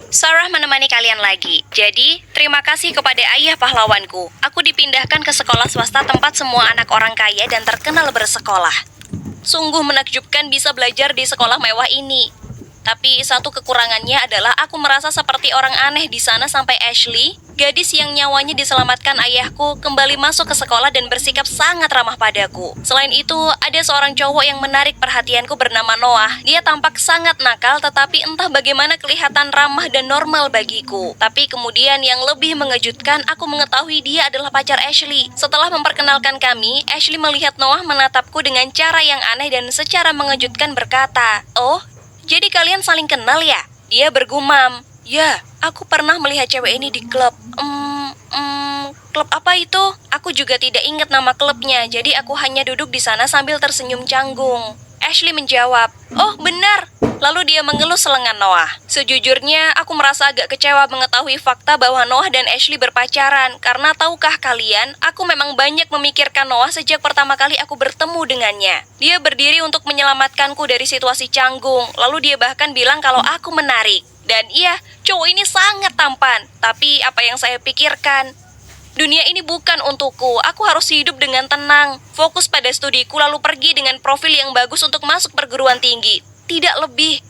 Sarah menemani kalian lagi. Jadi, terima kasih kepada ayah pahlawanku. Aku dipindahkan ke sekolah swasta tempat semua anak orang kaya dan terkenal bersekolah. Sungguh menakjubkan bisa belajar di sekolah mewah ini. Tapi satu kekurangannya adalah aku merasa seperti orang aneh di sana sampai Ashley, gadis yang nyawanya diselamatkan ayahku, kembali masuk ke sekolah dan bersikap sangat ramah padaku. Selain itu, ada seorang cowok yang menarik perhatianku bernama Noah. Dia tampak sangat nakal tetapi entah bagaimana kelihatan ramah dan normal bagiku. Tapi kemudian yang lebih mengejutkan, aku mengetahui dia adalah pacar Ashley. Setelah memperkenalkan kami, Ashley melihat Noah menatapku dengan cara yang aneh dan secara mengejutkan berkata, "Oh, jadi kalian saling kenal ya?" Dia bergumam, "Ya, aku pernah melihat cewek ini di klub." Klub apa itu? Aku juga tidak ingat nama klubnya, jadi aku hanya duduk di sana sambil tersenyum canggung. Ashley menjawab, "Oh, benar." Lalu dia mengelus lengan Noah. Sejujurnya, aku merasa agak kecewa mengetahui fakta bahwa Noah dan Ashley berpacaran. Karena tahukah kalian, aku memang banyak memikirkan Noah sejak pertama kali aku bertemu dengannya. Dia berdiri untuk menyelamatkanku dari situasi canggung. Lalu dia bahkan bilang kalau aku menarik. Dan iya, cowok ini sangat tampan. Tapi apa yang saya pikirkan, dunia ini bukan untukku. Aku harus hidup dengan tenang, fokus pada studiku, lalu pergi dengan profil yang bagus untuk masuk perguruan tinggi. Tidak lebih.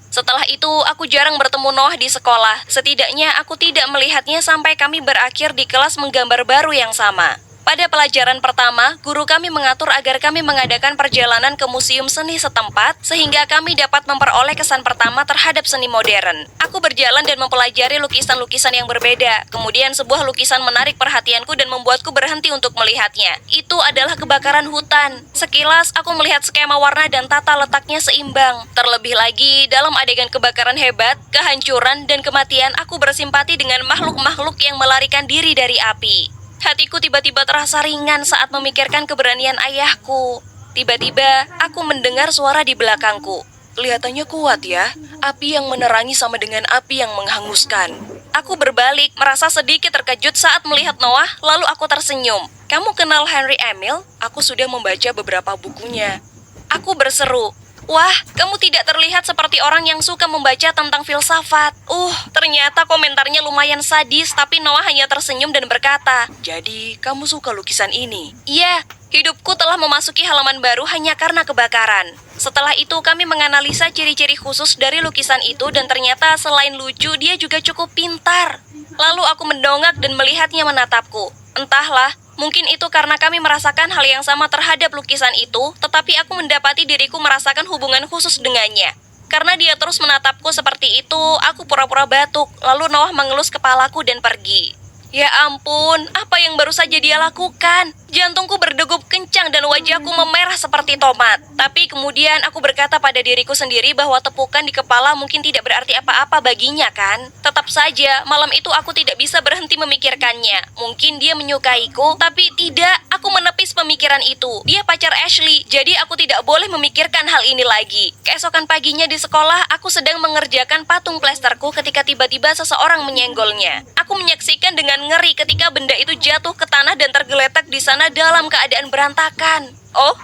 Setelah itu, aku jarang bertemu Noah di sekolah. Setidaknya aku tidak melihatnya sampai kami berakhir di kelas menggambar baru yang sama. Pada pelajaran pertama, guru kami mengatur agar kami mengadakan perjalanan ke museum seni setempat sehingga kami dapat memperoleh kesan pertama terhadap seni modern. Aku berjalan dan mempelajari lukisan-lukisan yang berbeda. Kemudian sebuah lukisan menarik perhatianku dan membuatku berhenti untuk melihatnya. Itu adalah kebakaran hutan. Sekilas, aku melihat skema warna dan tata letaknya seimbang. Terlebih lagi, dalam adegan kebakaran hebat, kehancuran, dan kematian, aku bersimpati dengan makhluk-makhluk yang melarikan diri dari api. Hatiku tiba-tiba terasa ringan saat memikirkan keberanian ayahku. Tiba-tiba, aku mendengar suara di belakangku. "Kelihatannya kuat ya, api yang menerangi sama dengan api yang menghanguskan." Aku berbalik, merasa sedikit terkejut saat melihat Noah, lalu aku tersenyum. "Kamu kenal Henry Emil? Aku sudah membaca beberapa bukunya." Aku berseru, "Wah, kamu tidak terlihat seperti orang yang suka membaca tentang filsafat." Ternyata komentarnya lumayan sadis, tapi Noah hanya tersenyum dan berkata, "Jadi, kamu suka lukisan ini?" "Iya, hidupku telah memasuki halaman baru hanya karena kebakaran." Setelah itu, kami menganalisa ciri-ciri khusus dari lukisan itu dan ternyata selain lucu, dia juga cukup pintar. Lalu aku mendongak dan melihatnya menatapku. Entahlah, mungkin itu karena kami merasakan hal yang sama terhadap lukisan itu, tetapi aku mendapati diriku merasakan hubungan khusus dengannya. Karena dia terus menatapku seperti itu, aku pura-pura batuk, lalu Noah mengelus kepalaku dan pergi. Ya ampun, apa yang baru saja dia lakukan? Jantungku berdegup kencang dan wajahku memerah seperti tomat. Tapi kemudian aku berkata pada diriku sendiri bahwa tepukan di kepala mungkin tidak berarti apa-apa baginya kan? Tetap saja, malam itu aku tidak bisa berhenti memikirkannya. Mungkin dia menyukaiku, tapi tidak, aku menepis pemikiran itu. Dia pacar Ashley, jadi aku tidak boleh memikirkan hal ini lagi. Keesokan paginya di sekolah, aku sedang mengerjakan patung plesterku ketika tiba-tiba seseorang menyenggolnya. Aku menyaksikan dengan ngeri ketika benda itu jatuh ke tanah dan tergeletak di sana dalam keadaan berantakan. "Oh,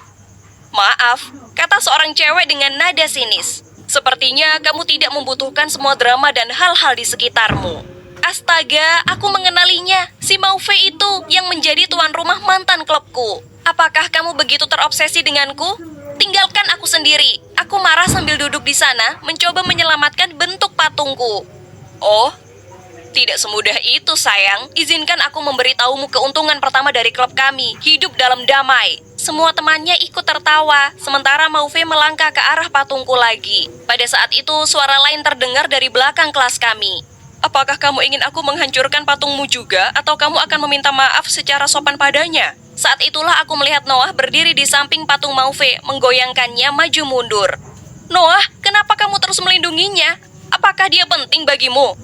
maaf," kata seorang cewek dengan nada sinis. "Sepertinya kamu tidak membutuhkan semua drama dan hal-hal di sekitarmu." Astaga, aku mengenalinya. Si Mauve itu yang menjadi tuan rumah mantan klubku. "Apakah kamu begitu terobsesi denganku? Tinggalkan aku sendiri." Aku marah sambil duduk di sana, mencoba menyelamatkan bentuk patungku. "Oh, tidak semudah itu, sayang. Izinkan aku memberitahumu keuntungan pertama dari klub kami, hidup dalam damai." Semua temannya ikut tertawa, sementara Mauve melangkah ke arah patungku lagi. Pada saat itu, suara lain terdengar dari belakang kelas kami. "Apakah kamu ingin aku menghancurkan patungmu juga, atau kamu akan meminta maaf secara sopan padanya?" Saat itulah aku melihat Noah berdiri di samping patung Mauve, menggoyangkannya maju mundur. "Noah, kenapa kamu terus melindunginya? Apakah dia penting bagimu?"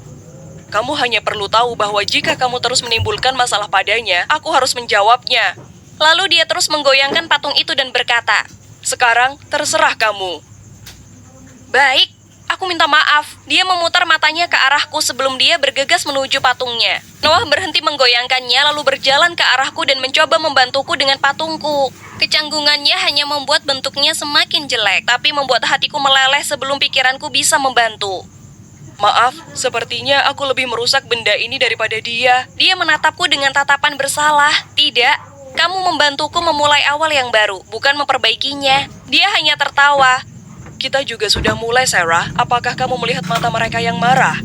"Kamu hanya perlu tahu bahwa jika kamu terus menimbulkan masalah padanya, aku harus menjawabnya." Lalu dia terus menggoyangkan patung itu dan berkata, "Sekarang terserah kamu." "Baik, aku minta maaf." Dia memutar matanya ke arahku sebelum dia bergegas menuju patungnya. Noah berhenti menggoyangkannya lalu berjalan ke arahku dan mencoba membantuku dengan patungku. Kecanggungannya hanya membuat bentuknya semakin jelek, tapi membuat hatiku meleleh sebelum pikiranku bisa membantu. Maaf, sepertinya aku lebih merusak benda ini daripada dia. Dia menatapku dengan tatapan bersalah. Tidak, kamu membantuku memulai awal yang baru, bukan memperbaikinya. Dia hanya tertawa. Kita juga sudah mulai, Sarah. Apakah kamu melihat mata mereka yang marah?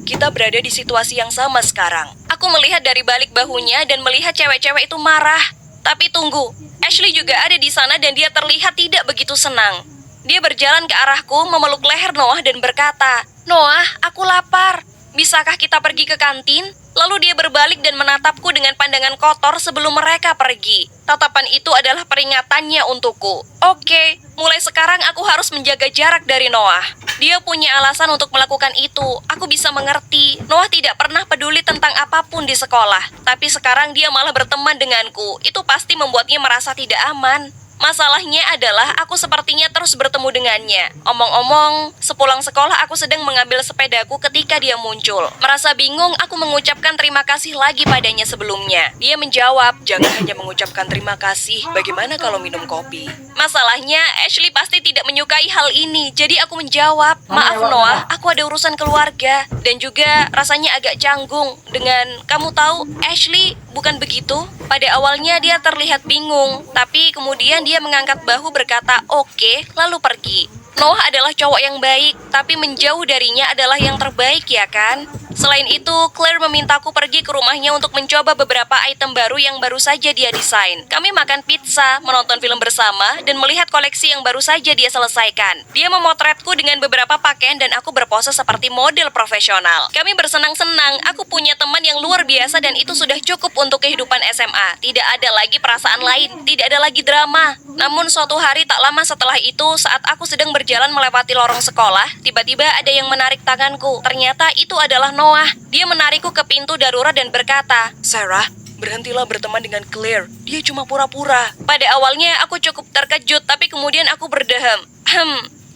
Kita berada di situasi yang sama sekarang. Aku melihat dari balik bahunya dan melihat cewek-cewek itu marah. Tapi tunggu, Ashley juga ada di sana dan dia terlihat tidak begitu senang. Dia berjalan ke arahku, memeluk leher Noah dan berkata, "Noah, aku lapar. Bisakah kita pergi ke kantin?" Lalu dia berbalik dan menatapku dengan pandangan kotor sebelum mereka pergi. Tatapan itu adalah peringatannya untukku. Oke, mulai sekarang aku harus menjaga jarak dari Noah. Dia punya alasan untuk melakukan itu. Aku bisa mengerti. Noah tidak pernah peduli tentang apapun di sekolah. Tapi sekarang dia malah berteman denganku. Itu pasti membuatnya merasa tidak aman. Masalahnya adalah aku sepertinya terus bertemu dengannya. Omong-omong, sepulang sekolah aku sedang mengambil sepedaku ketika dia muncul. Merasa bingung, aku mengucapkan terima kasih lagi padanya sebelumnya. Dia menjawab, "Jangan hanya mengucapkan terima kasih, bagaimana kalau minum kopi?" Masalahnya, Ashley pasti tidak menyukai hal ini, jadi aku menjawab, "Maaf Noah, aku ada urusan keluarga." Dan juga rasanya agak canggung dengan, "Kamu tahu, Ashley, bukan begitu?" Pada awalnya dia terlihat bingung, tapi kemudian dia mengangkat bahu berkata, "Oke," lalu pergi. Noah adalah cowok yang baik, tapi menjauh darinya adalah yang terbaik, ya kan? Selain itu, Claire memintaku pergi ke rumahnya untuk mencoba beberapa item baru yang baru saja dia desain. Kami makan pizza, menonton film bersama, dan melihat koleksi yang baru saja dia selesaikan. Dia memotretku dengan beberapa pakaian dan aku berpose seperti model profesional. Kami bersenang-senang, aku punya teman yang luar biasa dan itu sudah cukup untuk kehidupan SMA. Tidak ada lagi perasaan lain, tidak ada lagi drama. Namun suatu hari tak lama setelah itu, saat aku sedang berjalan melewati lorong sekolah, tiba-tiba ada yang menarik tanganku. Ternyata itu adalah Noah. Dia menarikku ke pintu darurat dan berkata, "Sarah, berhentilah berteman dengan Claire. Dia cuma pura-pura." Pada awalnya aku cukup terkejut, tapi kemudian aku berdeham.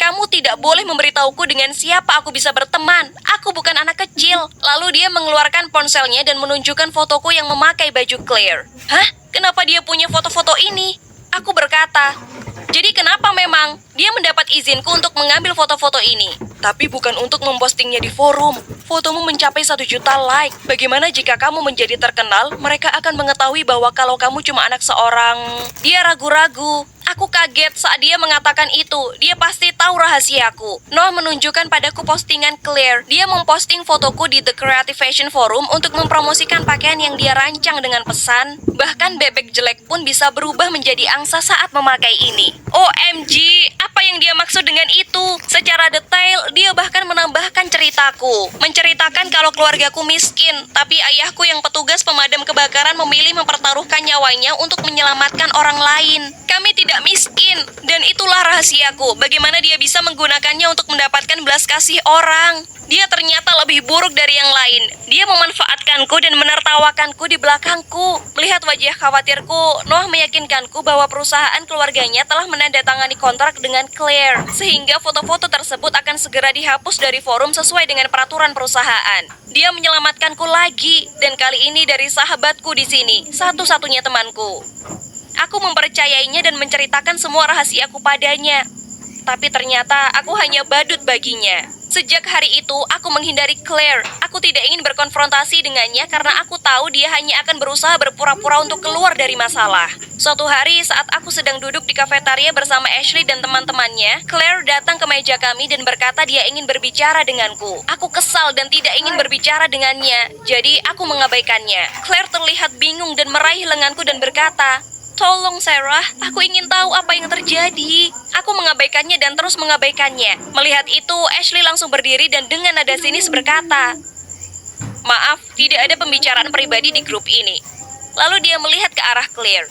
Kamu tidak boleh memberitahuku dengan siapa aku bisa berteman. Aku bukan anak kecil." Lalu dia mengeluarkan ponselnya dan menunjukkan fotoku yang memakai baju Claire. "Hah? Kenapa dia punya foto-foto ini?" Aku berkata, "Jadi kenapa memang? Dia mendapat izinku untuk mengambil foto-foto ini. Tapi bukan untuk mempostingnya di forum. Fotomu mencapai 1 juta like. Bagaimana jika kamu menjadi terkenal, mereka akan mengetahui bahwa kalau kamu cuma anak seorang..." Dia ragu-ragu. Aku kaget saat dia mengatakan itu. Dia pasti tahu rahasiaku. Noah menunjukkan padaku postingan Claire. Dia memposting fotoku di The Creative Fashion Forum untuk mempromosikan pakaian yang dia rancang dengan pesan, "Bahkan bebek jelek pun bisa berubah menjadi angsa saat memakai ini." OMG, apa yang dia maksud dengan itu? Secara detail, dia bahkan menambahkan ceritaku. Menceritakan kalau keluargaku miskin, tapi ayahku yang petugas pemadam kebakaran memilih mempertaruhkan nyawanya untuk menyelamatkan orang lain. Kami tidak miskin, dan itulah rahasiaku. Bagaimana dia bisa menggunakannya untuk mendapatkan belas kasih orang? Dia ternyata lebih buruk dari yang lain. Dia memanfaatkanku dan menertawakanku di belakangku. Melihat wajah khawatirku, Noah meyakinkanku bahwa perusahaan keluarganya telah menandatangani kontrak dengan Claire, sehingga foto-foto tersebut akan segera dihapus dari forum sesuai dengan peraturan perusahaan. Dia menyelamatkanku lagi, dan kali ini dari sahabatku di sini, satu-satunya temanku. Aku mempercayainya dan menceritakan semua rahasiaku padanya. Tapi ternyata aku hanya badut baginya. Sejak hari itu, aku menghindari Claire. Aku tidak ingin berkonfrontasi dengannya karena aku tahu dia hanya akan berusaha berpura-pura untuk keluar dari masalah. Suatu hari saat aku sedang duduk di kafetaria bersama Ashley dan teman-temannya, Claire datang ke meja kami dan berkata dia ingin berbicara denganku. Aku kesal dan tidak ingin berbicara dengannya, jadi aku mengabaikannya. Claire terlihat bingung dan meraih lenganku dan berkata, "Tolong Sarah, aku ingin tahu apa yang terjadi." Aku mengabaikannya dan terus mengabaikannya. Melihat itu, Ashley langsung berdiri dan dengan nada sinis berkata, "Maaf, tidak ada pembicaraan pribadi di grup ini." Lalu dia melihat ke arah Claire.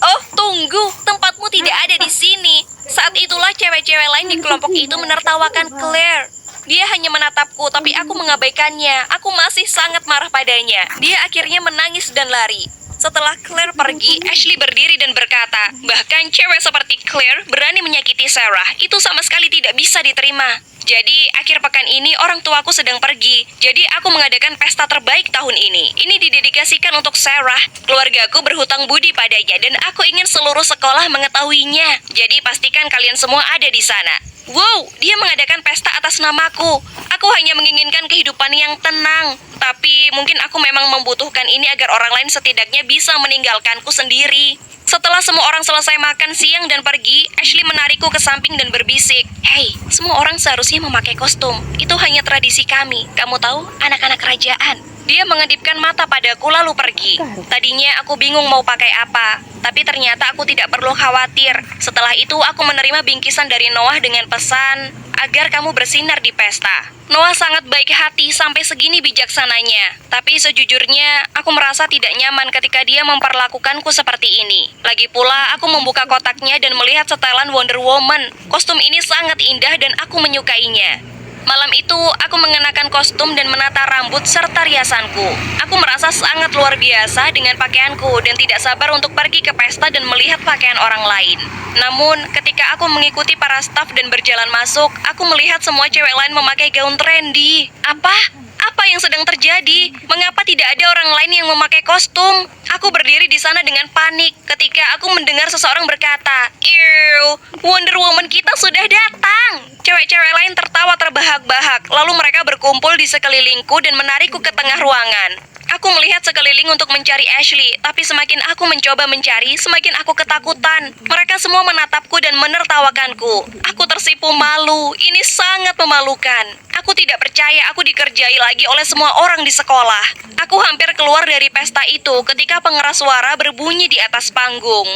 "Oh, tunggu, tempatmu tidak ada di sini." Saat itulah cewek-cewek lain di kelompok itu menertawakan Claire. Dia hanya menatapku, tapi aku mengabaikannya. Aku masih sangat marah padanya. Dia akhirnya menangis dan lari. Setelah Claire pergi, Ashley berdiri dan berkata, bahkan cewek seperti Claire berani menyakiti Sarah. Itu sama sekali tidak bisa diterima. Jadi, akhir pekan ini orang tuaku sedang pergi. Jadi, aku mengadakan pesta terbaik tahun ini. Ini didedikasikan untuk Sarah. Keluargaku berhutang budi padanya dan aku ingin seluruh sekolah mengetahuinya. Jadi, pastikan kalian semua ada di sana. Wow, dia mengadakan pesta atas namaku. Aku hanya menginginkan kehidupan yang tenang. Tapi mungkin aku memang membutuhkan ini agar orang lain setidaknya bisa meninggalkanku sendiri. Setelah semua orang selesai makan siang dan pergi, Ashley menarikku ke samping dan berbisik. Hei, semua orang seharusnya memakai kostum. Itu hanya tradisi kami. Kamu tahu, anak-anak kerajaan. Dia mengedipkan mata padaku lalu pergi. Tadinya aku bingung mau pakai apa, tapi ternyata aku tidak perlu khawatir. Setelah itu aku menerima bingkisan dari Noah dengan pesan agar kamu bersinar di pesta. Noah sangat baik hati sampai segini bijaksananya. Tapi sejujurnya aku merasa tidak nyaman ketika dia memperlakukanku seperti ini. Lagi pula aku membuka kotaknya dan melihat setelan Wonder Woman. Kostum ini sangat indah dan aku menyukainya. Malam itu, aku mengenakan kostum dan menata rambut serta riasanku. Aku merasa sangat luar biasa dengan pakaianku dan tidak sabar untuk pergi ke pesta dan melihat pakaian orang lain. Namun, ketika aku mengikuti para staf dan berjalan masuk, aku melihat semua cewek lain memakai gaun trendy. Apa? Apa yang sedang terjadi? Mengapa tidak ada orang lain yang memakai kostum? Aku berdiri di sana dengan panik ketika aku mendengar seseorang berkata, "Ew, Wonder Woman kita sudah datang." Cewek-cewek lain tertawa terbahak-bahak, lalu mereka berkumpul di sekelilingku dan menarikku ke tengah ruangan. Aku melihat sekeliling untuk mencari Ashley, tapi semakin aku mencoba mencari, semakin aku ketakutan. Mereka semua menatapku dan menertawakanku. Aku tersipu malu, ini sangat memalukan. Aku tidak percaya aku dikerjai lagi oleh semua orang di sekolah. Aku hampir keluar dari pesta itu ketika pengeras suara berbunyi di atas panggung.